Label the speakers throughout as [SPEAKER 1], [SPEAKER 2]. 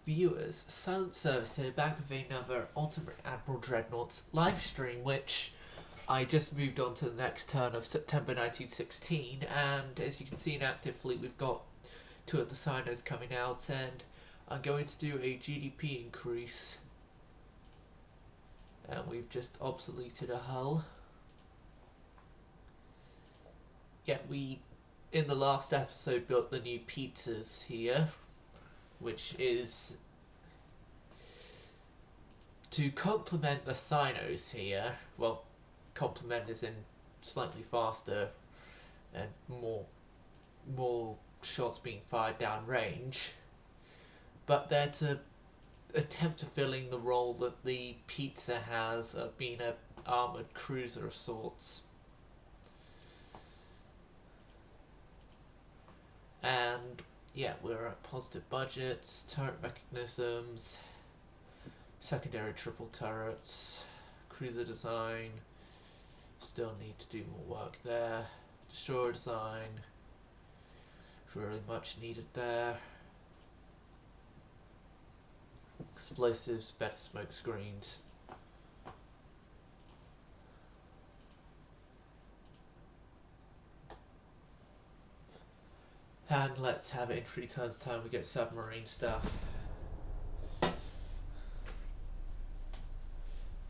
[SPEAKER 1] viewers, Silent Service here, back with another Ultimate Admiral Dreadnoughts live stream, which I just moved on to the next turn of September 1916, and as you can see in Active Fleet, we've got two of the signers coming out, and I'm going to do a GDP increase, and we've just obsoleted a hull. Yeah, we, in the last episode, built the new pizzas here, which is to complement the Sinos here. Well, complement is in slightly faster and more shots being fired down range, but they're to attempt to fill in the role that the pizza has of being an armoured cruiser of sorts. And yeah, we're at positive budgets, turret mechanisms, secondary triple turrets, cruiser design, still need to do more work there, destroyer design, really much needed there, explosives, better smoke screens. And let's have it in 3 turns time, we get submarine stuff.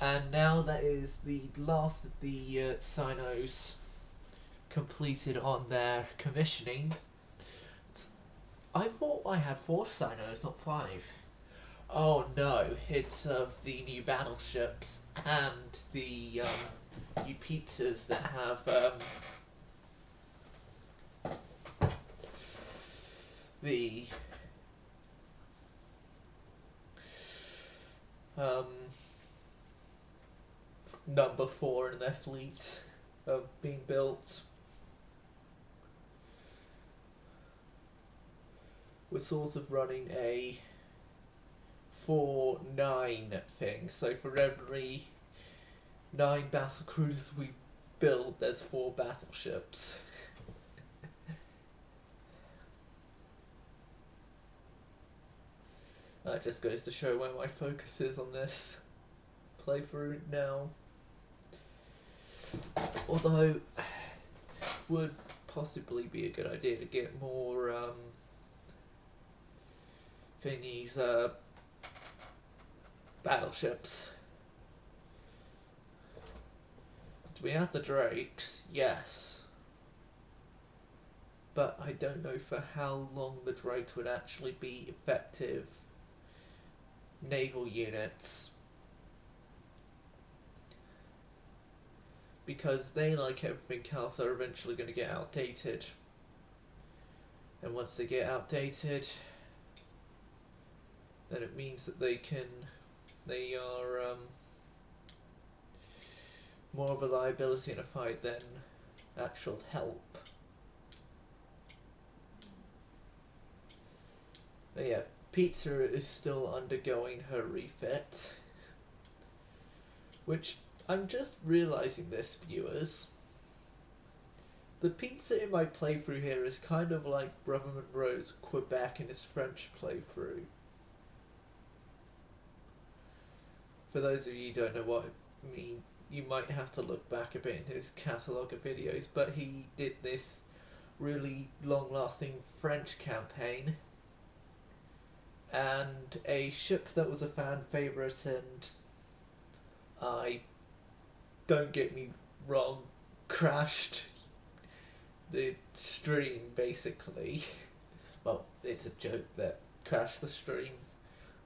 [SPEAKER 1] And now that is the last of the Sinos completed on their commissioning. I thought I had 4 Sinos, not 5. Oh no, it's of the new battleships and the new pizzas that have the number 4 in their fleet being built. We're sort of running a 4-9 thing, so for every 9 battle cruisers we build, there's 4 battleships. That just goes to show where my focus is on this playthrough now. Although, would possibly be a good idea to get more battleships. Do we have the Drakes? Yes. But I don't know for how long the Drakes would actually be effective naval units, because they, like everything else, are eventually going to get outdated, and once they get outdated, then it means that they are more of a liability in a fight than actual help. But yeah, Pizza is still undergoing her refit, which I'm just realising this, viewers. The pizza in my playthrough here is kind of like Brother Monroe's Quebec in his French playthrough. For those of you who don't know what I mean, you might have to look back a bit in his catalogue of videos, but he did this really long-lasting French campaign, and a ship that was a fan favourite, and don't get me wrong, crashed the stream, basically. Well, it's a joke that crashed the stream,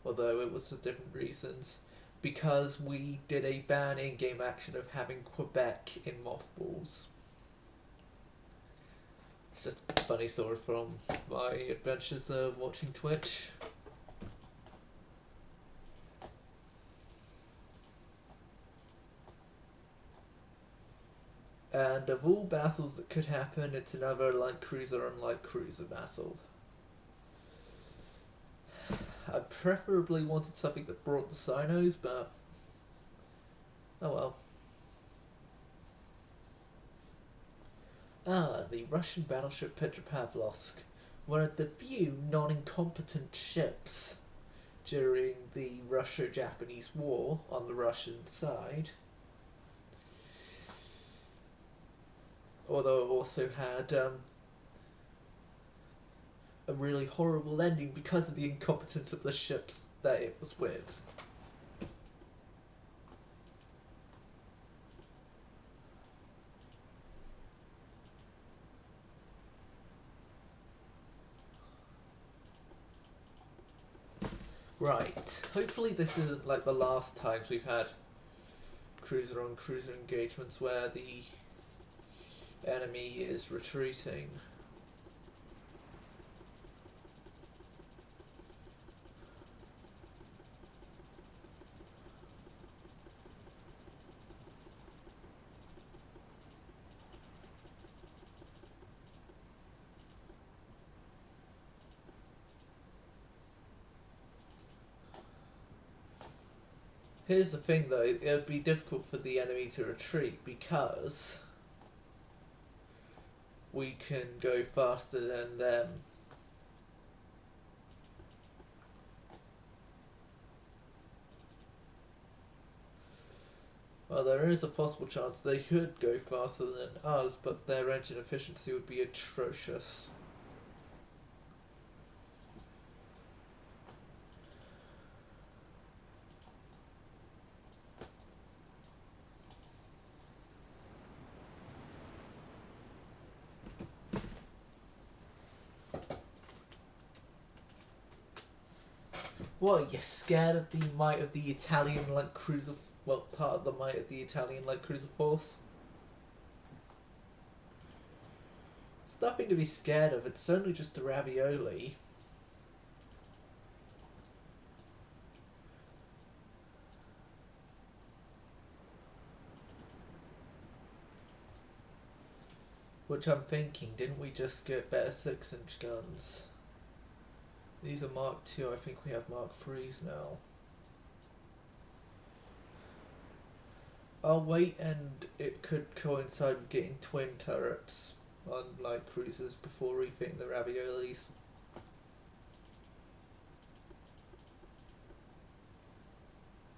[SPEAKER 1] although it was for different reasons, because we did a ban in-game action of having Quebec in mothballs. It's just a funny story from my adventures of watching Twitch. And of all battles that could happen, it's another light cruiser on light cruiser battle. I preferably wanted something that brought the Sinos, but oh well. The Russian battleship Petropavlovsk, one of the few non-incompetent ships during the Russo-Japanese War on the Russian side. Although it also had a really horrible ending because of the incompetence of the ships that it was with. Right, hopefully this isn't like the last times we've had cruiser on cruiser engagements where the enemy is retreating. Here's the thing though, it would be difficult for the enemy to retreat because we can go faster than them. Well, there is a possible chance they could go faster than us, but their engine efficiency would be atrocious. What, you're scared of the might of the Italian light cruiser? Well, part of the might of the Italian light cruiser force? It's nothing to be scared of, it's only just a ravioli. Which I'm thinking, didn't we just get better 6-inch guns? These are Mark II, I think we have Mark IIIs now. I'll wait, and it could coincide with getting twin turrets on light cruisers before refitting the raviolis.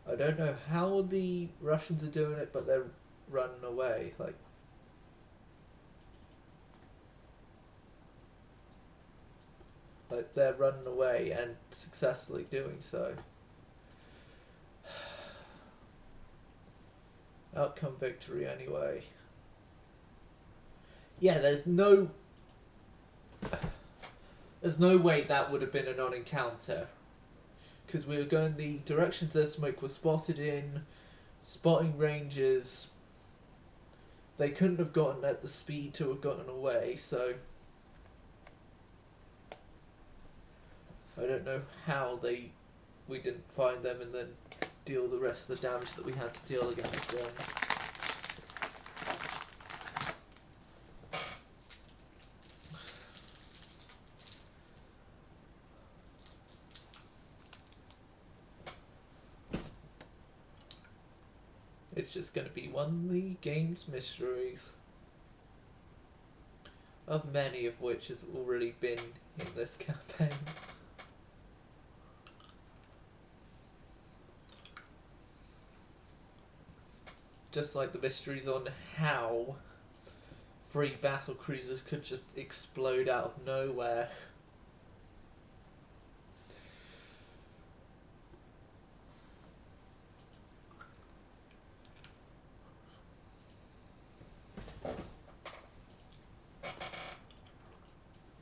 [SPEAKER 1] I don't know how the Russians are doing it, but they're running away. Like they're running away and successfully doing so. Outcome victory anyway. Yeah, there's no way that would have been a non-encounter. Because we were going the directions their smoke was spotted in, spotting ranges. They couldn't have gotten at the speed to have gotten away, so I don't know how we didn't find them and then deal the rest of the damage that we had to deal against them. It's just going to be one of the game's mysteries, of many of which has already been in this campaign. Just like the mysteries on how 3 battle cruisers could just explode out of nowhere.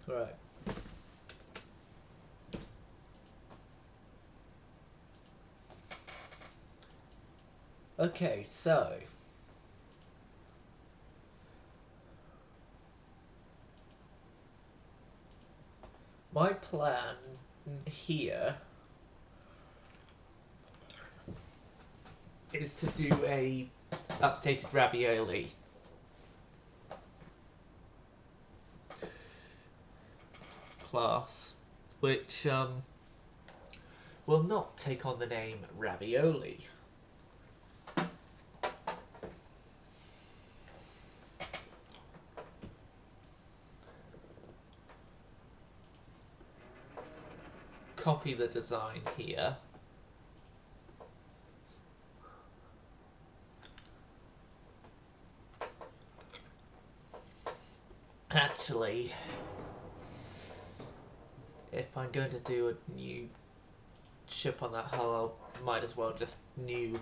[SPEAKER 1] Right. Okay, so my plan here is to do a updated ravioli. Class, which will not take on the name ravioli. Copy copy the design here. Actually, if I'm going to do a new ship on that hull, I might as well just new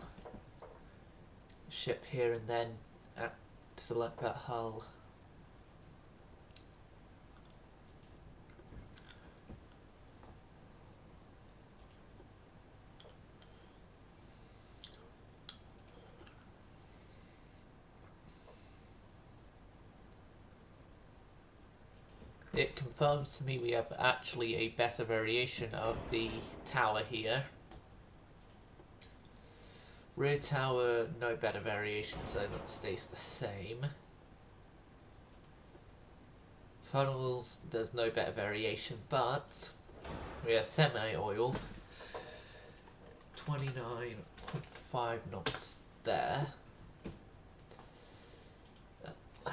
[SPEAKER 1] ship here and then select that hull. It confirms to me we have actually a better variation of the tower here. Rear tower, no better variation, so that stays the same. Funnels, there's no better variation, but we have semi-oil, 29.5 knots there.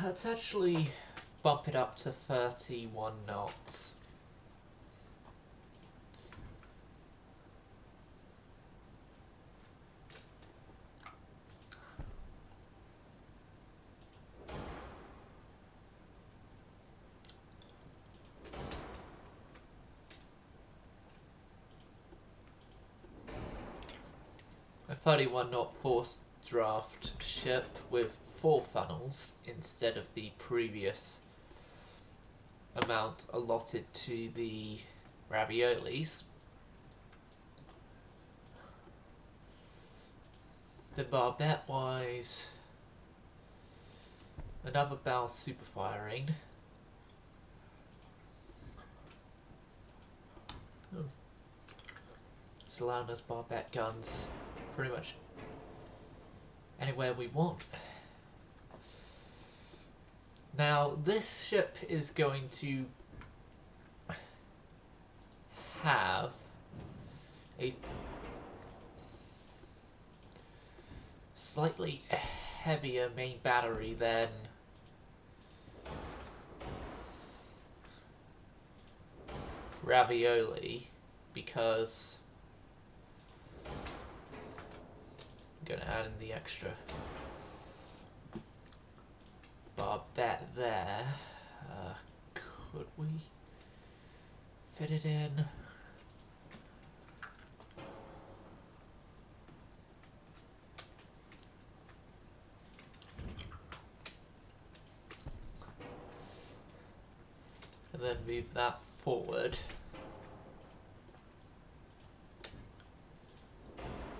[SPEAKER 1] Let's actually bump it up to 31 knots. A 31 knot forced draft ship with 4 funnels instead of the previous amount allotted to the raviolis. The barbette wise, another bow super firing. It's allowing us barbette guns pretty much anywhere we want. Now, this ship is going to have a slightly heavier main battery than Ravioli, because I'm going to add in the extra barbette there. Could we fit it in? And then move that forward.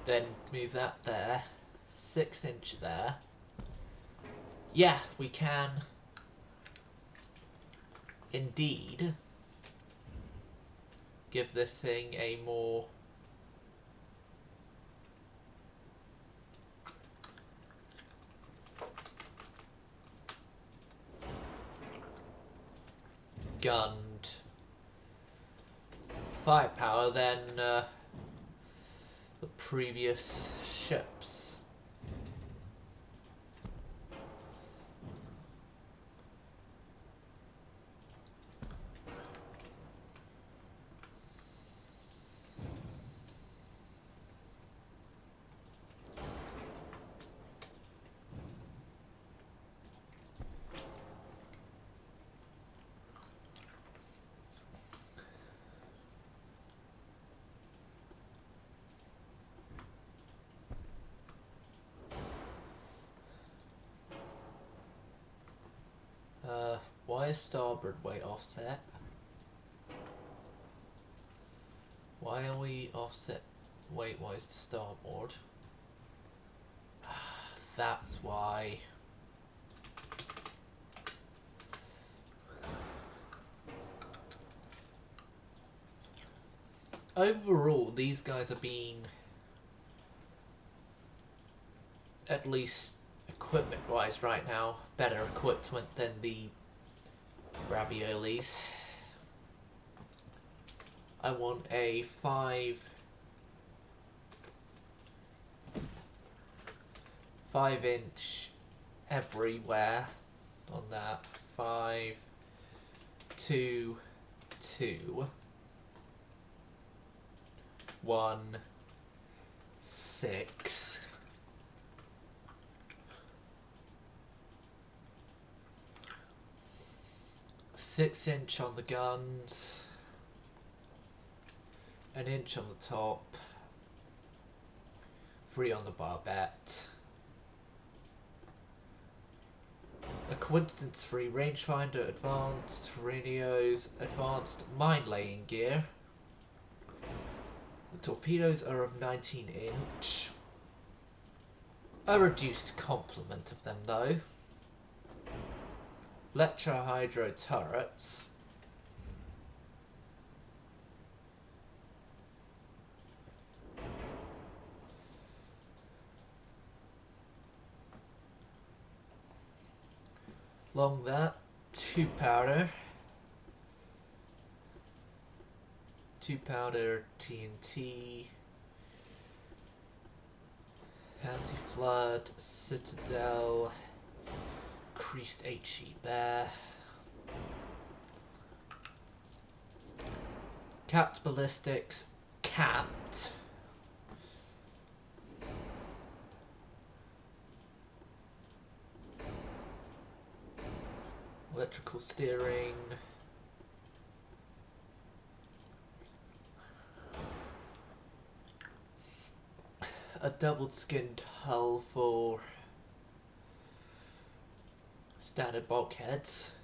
[SPEAKER 1] Then move that there. 6-inch there. Yeah, we can indeed give this thing a more gunned firepower than the previous ships. Why is starboard way offset? Why are we offset weight-wise to starboard? That's why. Overall, these guys are being, at least equipment-wise right now, better equipped than the raviolis. I want a 5-inch everywhere on that. 5, 2, 2. 1, 6. Six-inch on the guns, an inch on the top, 3 on the barbette. A coincidence-free rangefinder, advanced radios, advanced mine-laying gear. The torpedoes are of 19-inch. A reduced complement of them, though. Electro-hydro turrets. Along that, 2 powder. 2 powder TNT. Anti-flood, citadel. Increased HE there. Capped ballistics, capped. Electrical steering. A double-skinned hull for standard bulkheads.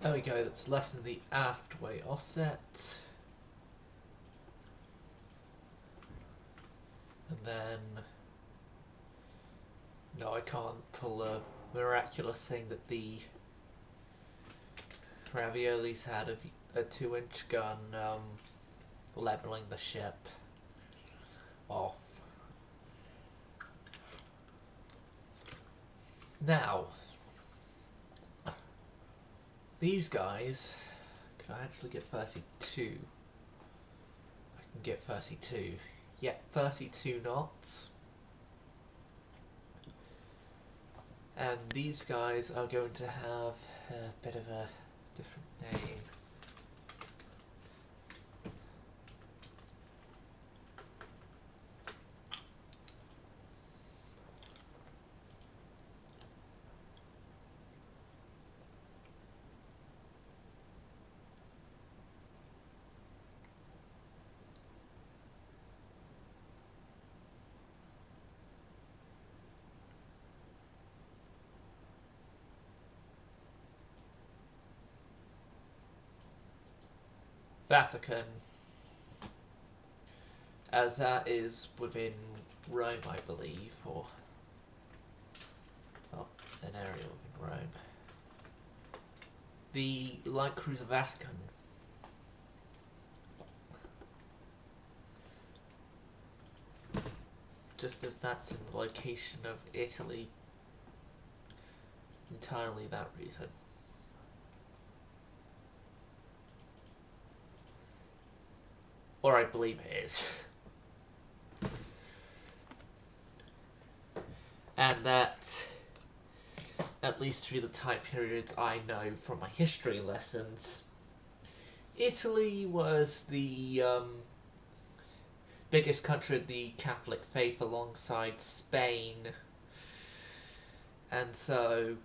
[SPEAKER 1] There we go, that's less than the aft weight offset. And then... no, I can't pull a miraculous thing that the raviolis had of a 2-inch gun leveling the ship off. Now, these guys, can I actually get 32? I can get 32. Yeah, 32 knots. And these guys are going to have a bit of a different name. Vatican, as that is within Rome, I believe, or an area within Rome. The light cruiser Vatican. Just as that's in the location of Italy, entirely that reason. Or I believe it is. And that, at least through the time periods I know from my history lessons, Italy was the biggest country of the Catholic faith alongside Spain. And so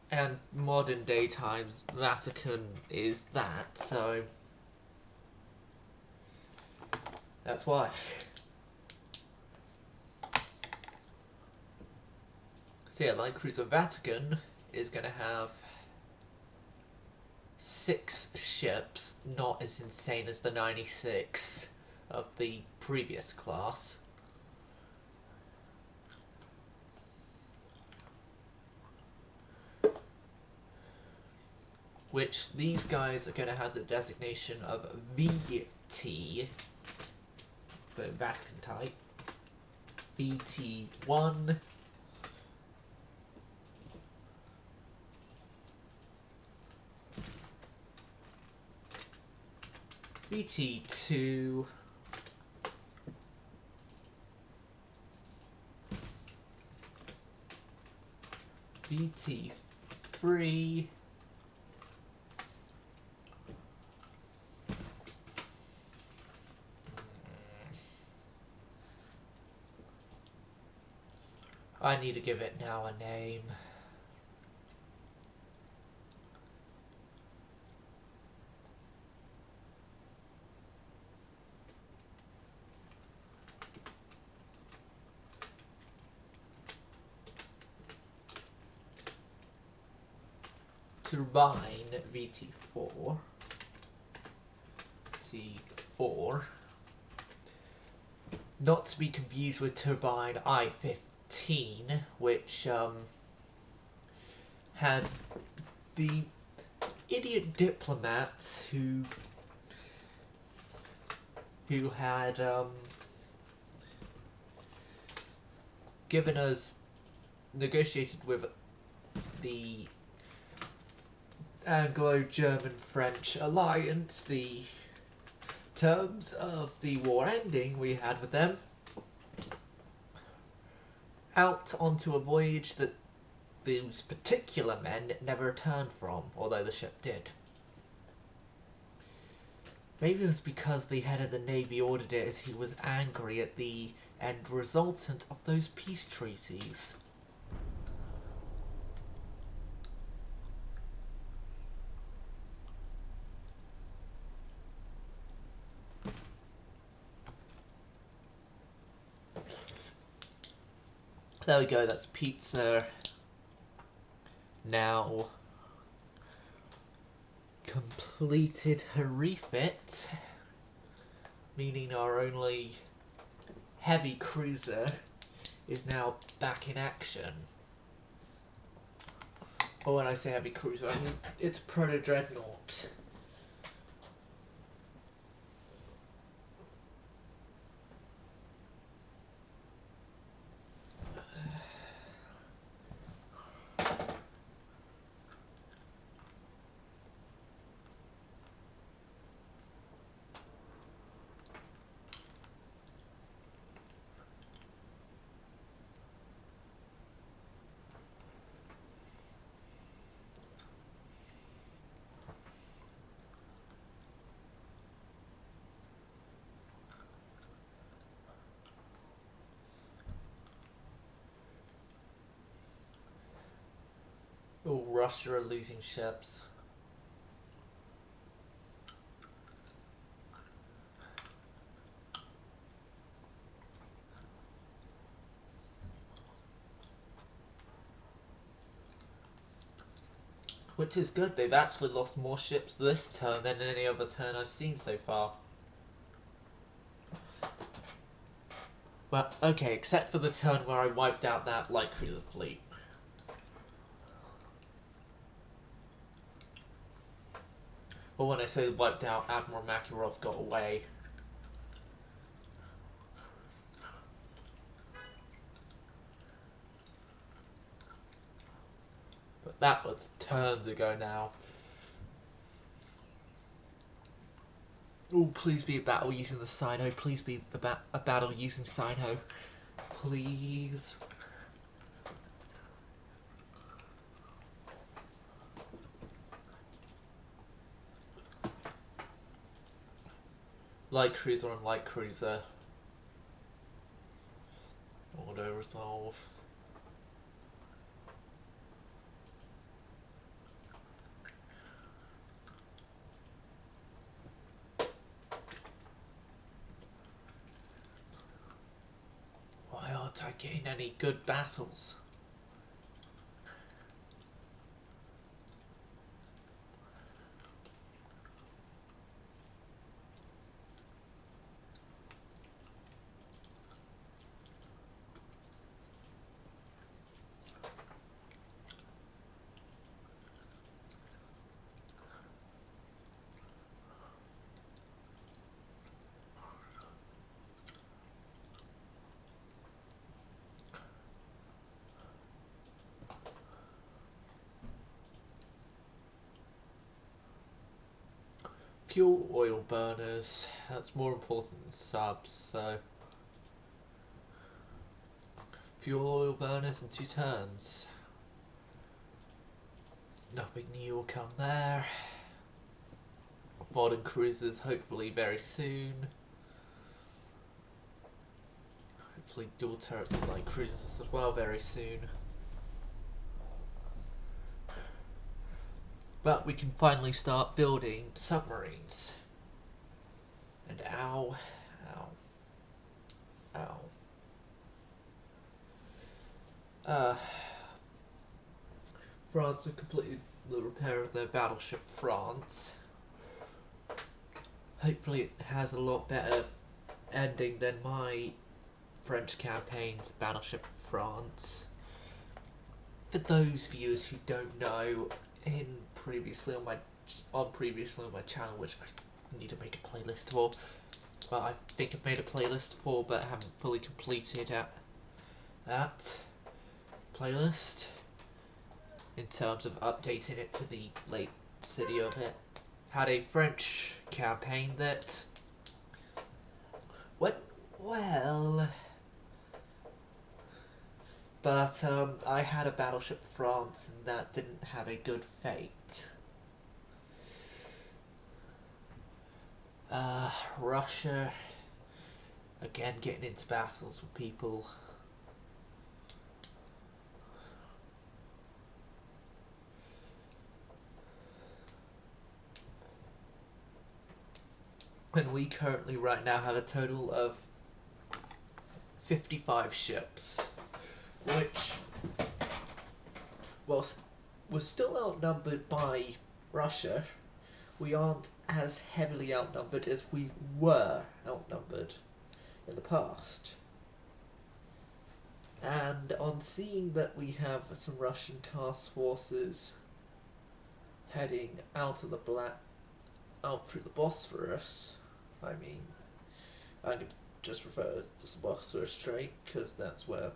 [SPEAKER 1] and modern day times, Vatican is that, so that's why. So yeah, light cruiser Vatican is going to have 6 ships, not as insane as the 96 of the previous class. Which these guys are going to have the designation of VT for Vatican type. VT1. VT2. VT3. I need to give it now a name. Turbine VT4. T4. Not to be confused with turbine I-15, which had the idiot diplomats who had negotiated with the Anglo-German-French alliance the terms of the war ending we had with them, out onto a voyage that those particular men never returned from, although the ship did. Maybe it was because the head of the Navy ordered it as he was angry at the end resultant of those peace treaties. There we go, that's pizza now completed her refit, meaning our only heavy cruiser is now back in action. But when I say heavy cruiser, I mean it's proto-dreadnought. Oh, Russia are losing ships. Which is good, they've actually lost more ships this turn than any other turn I've seen so far. Well, okay, except for the turn where I wiped out that light cruiser fleet. Well, when I say wiped out, Admiral Makarov got away. But that was turns ago now. Oh, please be a battle using the Sino. Please be a battle using Sino. Please. Light cruiser and light cruiser. Auto resolve. Why aren't I getting any good battles? fuel oil burners. That's more important than subs, so fuel oil burners in 2 turns. Nothing new will come there. Modern cruisers hopefully very soon. Hopefully dual turrets and light cruisers as well very soon. But we can finally start building submarines. And ow, ow, ow. France have completed the repair of their battleship France. Hopefully it has a lot better ending than my French campaign's Battleship France. For those viewers who don't know, previously on my channel, which I need to make a playlist for. Well, I think I've made a playlist for, but haven't fully completed that playlist in terms of updating it to the late city of it. Had a French campaign that went well, but I had a Battleship France and that didn't have a good fate. Russia, again getting into battles with people. And we currently right now have a total of 55 ships, which, whilst we're still outnumbered by Russia, we aren't as heavily outnumbered as we were outnumbered in the past. And on seeing that we have some Russian task forces heading out through the Bosphorus, I mean, I'm going to just refer to the Bosphorus Strait because that's where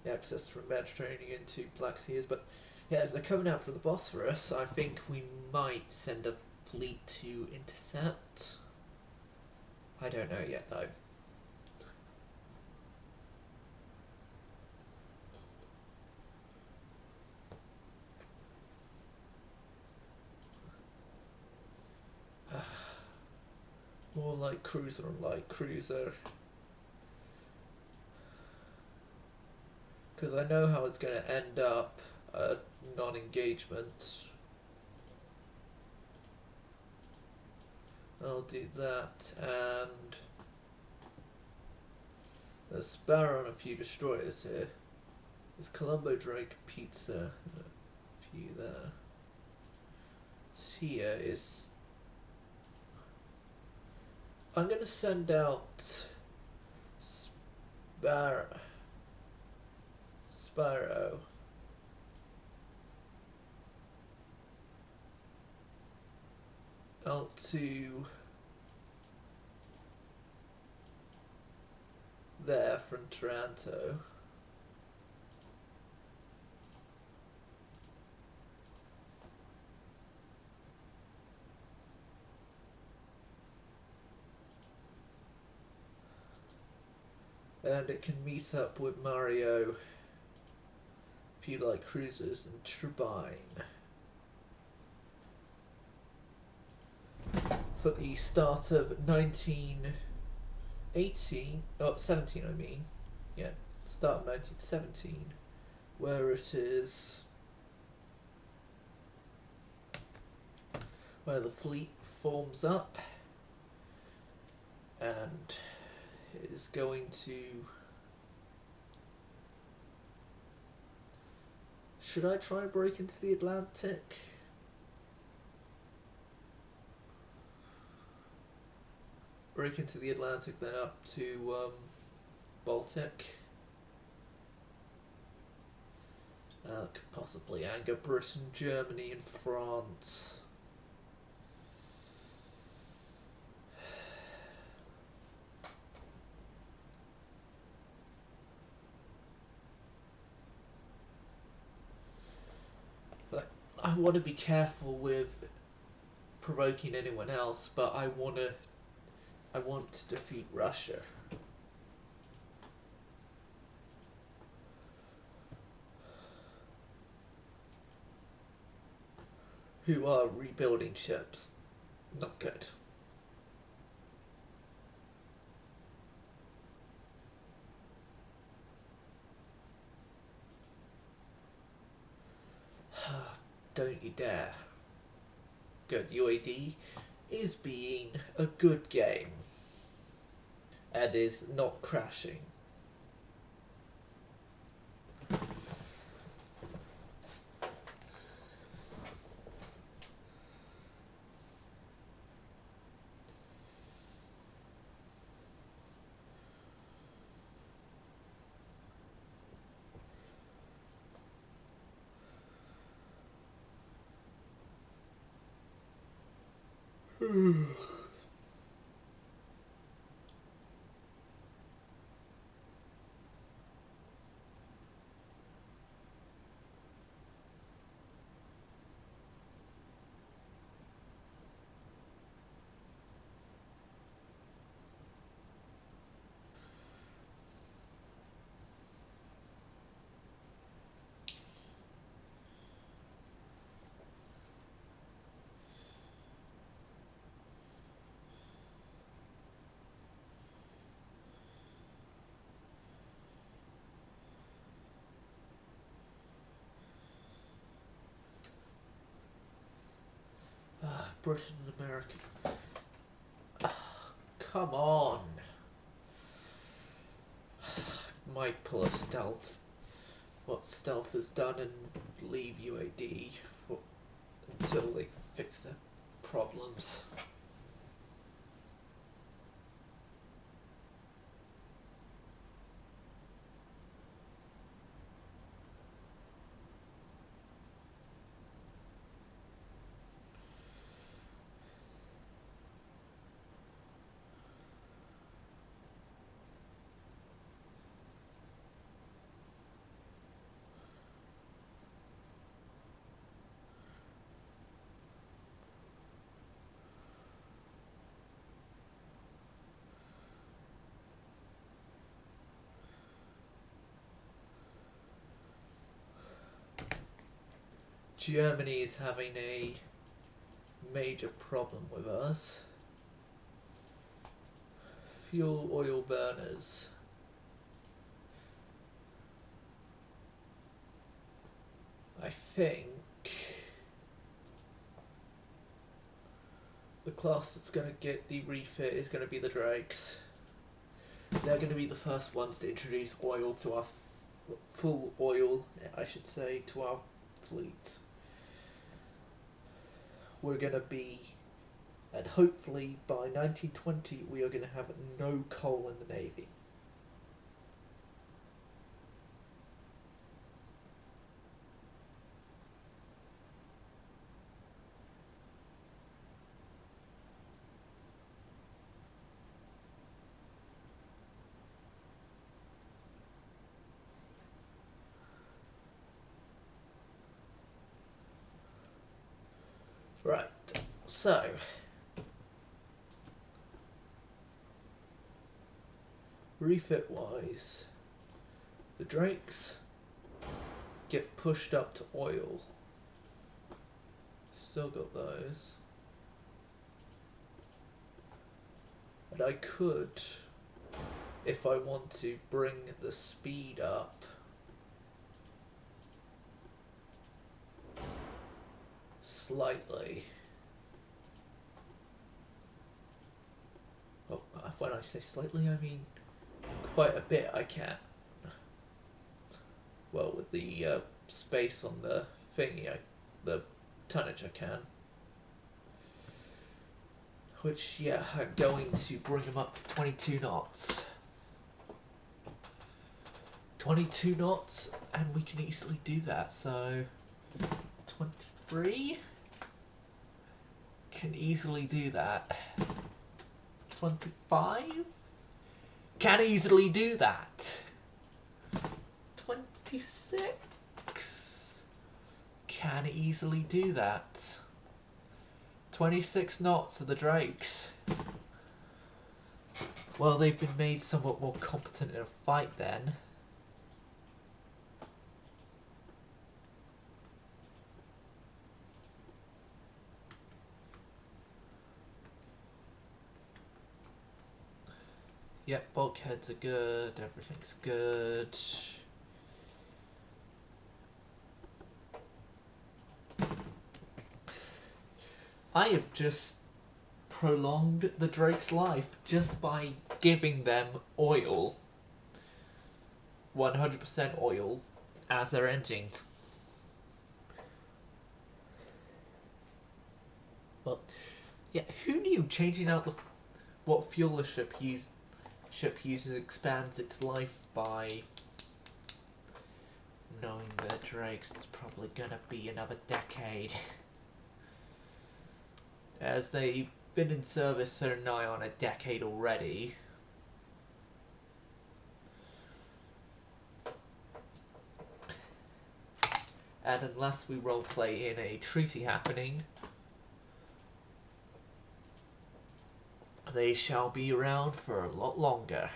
[SPEAKER 1] the access from Mediterranean to Black Sea is, but yeah, as they're coming out from the Bosphorus, I think we might send a fleet to intercept. I don't know yet, though. More light cruiser and light cruiser. Because I know how it's going to end up. Non-engagement. I'll do that, and there's Sparrow and a few destroyers here. There's Colombo, Drake, Pizza, a few there. Here is... I'm going to send out Sparrow out to there from Toronto. And it can meet up with Mario if you like cruisers and Turbine for the start of 17 I mean, yeah, start of 1917, where it is where the fleet forms up and is going to... Should I try and break into the Atlantic? Break into the Atlantic, then up to Baltic. Could possibly anger Britain, Germany and France. But I want to be careful with provoking anyone else, but I want to defeat Russia. Who are rebuilding ships. Not good. Don't you dare. Good. UAD is being a good game and is not crashing. Britain and America. Come on. Might pull a stealth. What stealth has done and leave UAD until they fix their problems. Germany is having a major problem with us. Fuel oil burners. I think the class that's going to get the refit is going to be the Drakes. They're going to be the first ones to introduce oil to our full oil, I should say, to our fleet. We're going to be, and hopefully by 1920 we are going to have no coal in the Navy. Right, so refit wise, the Drakes get pushed up to oil. Still got those. And I could, if I want to, bring the speed up. Slightly. Well, when I say slightly, I mean quite a bit. I can. Well, with the space on the thingy, the tonnage I can. Which, yeah, I'm going to bring them up to 22 knots. 22 knots, and we can easily do that. So, 23 can easily do that. 25 can easily do that. 26 can easily do that. 26 knots of the Drakes. Well, they've been made somewhat more competent in a fight then. Yep, bulkheads are good, everything's good. I have just prolonged the Drake's life just by giving them oil. 100% oil as their engines. Well, yeah, who knew changing out what fuel a ship uses expands its life by knowing the Drakes, it's probably gonna be another decade. As they've been in service for nigh on a decade already. And unless we roleplay in a treaty happening, they shall be around for a lot longer.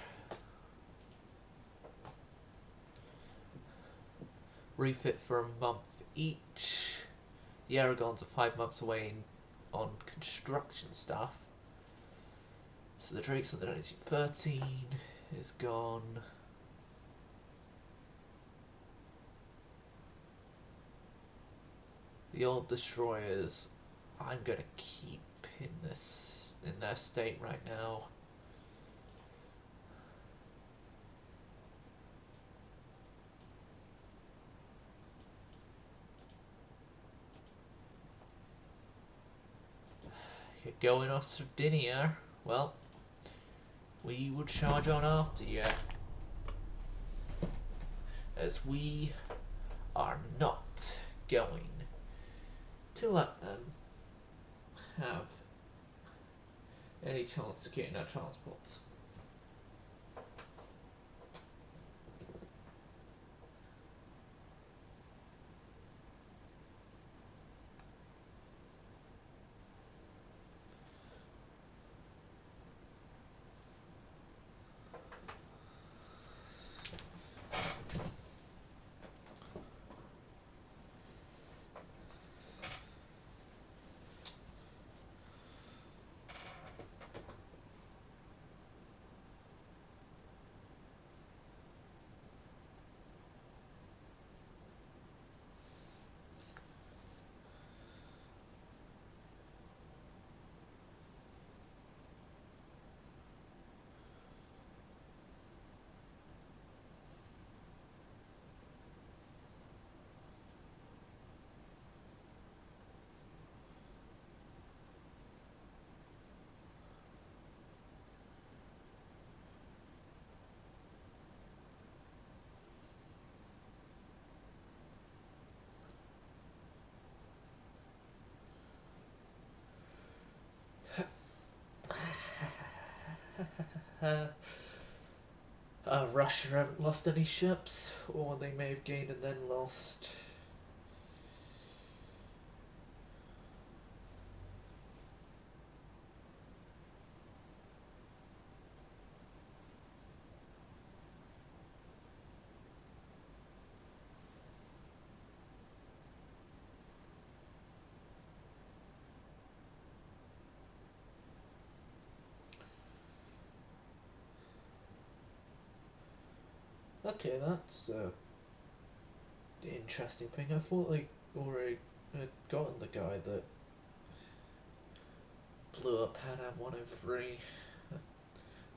[SPEAKER 1] Refit for a month each. The Aragons are 5 months away on construction stuff. So the Drake's on the 1913 is gone. The old destroyers, I'm gonna keep in their state right now. You're going off Sardinia. Well, we would charge on after you, as we are not going to let them have any chance to get in our transports. Russia haven't lost any ships, or they may have gained and then lost. Okay, that's the interesting thing. I thought they already had gotten the guy that blew up Hanab 103.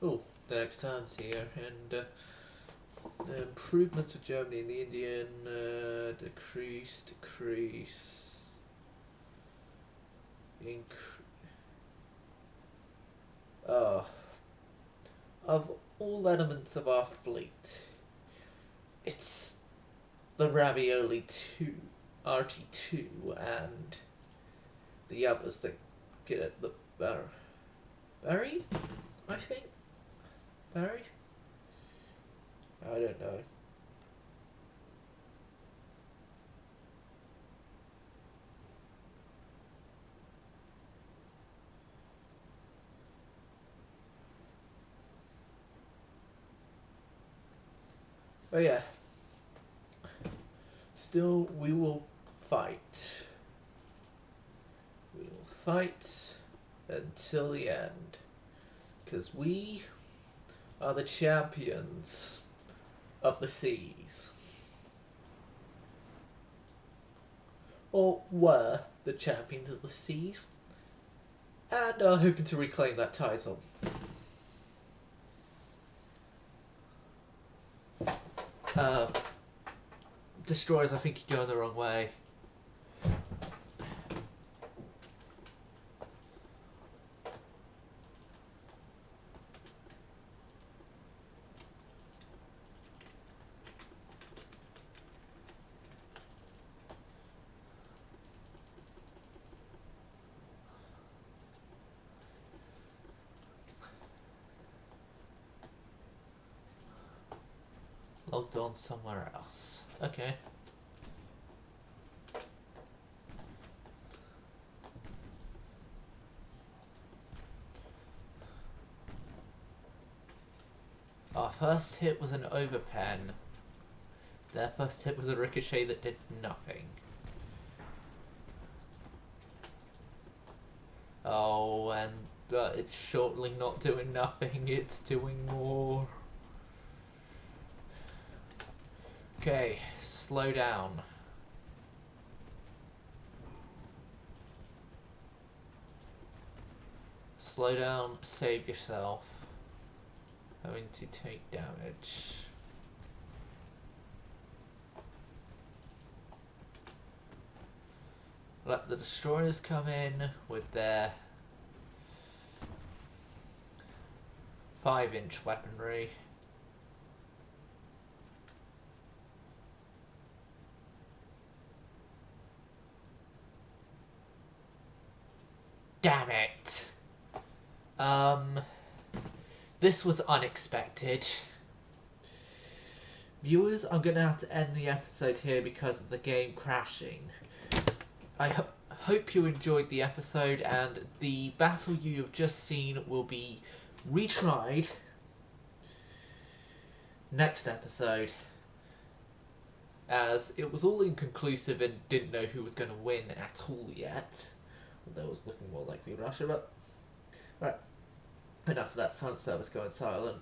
[SPEAKER 1] Oh, the next turn's here, and the improvements of Germany in the Indian decrease. Of all elements of our fleet, it's the Ravioli 2, RT2, and the others that get at the Barry, I think? Barry? I don't know. Oh yeah. Still, we will fight. We will fight until the end. Because we are the champions of the seas. Or were the champions of the seas. And are hoping to reclaim that title. Destroyers, I think you're going the wrong way. Logged on somewhere else. Okay. Our first hit was an overpen. Their first hit was a ricochet that did nothing. Oh, and it's shortly not doing nothing, it's doing more. Okay, slow down. Slow down, save yourself. Having to take damage. Let the destroyers come in with their 5-inch weaponry. Damn it! This was unexpected. Viewers, I'm gonna have to end the episode here because of the game crashing. I hope you enjoyed the episode, and the battle you have just seen will be retried next episode, as it was all inconclusive and didn't know who was going to win at all yet. Although it was looking more likely Russia, but... Right, enough of that silent service going silent.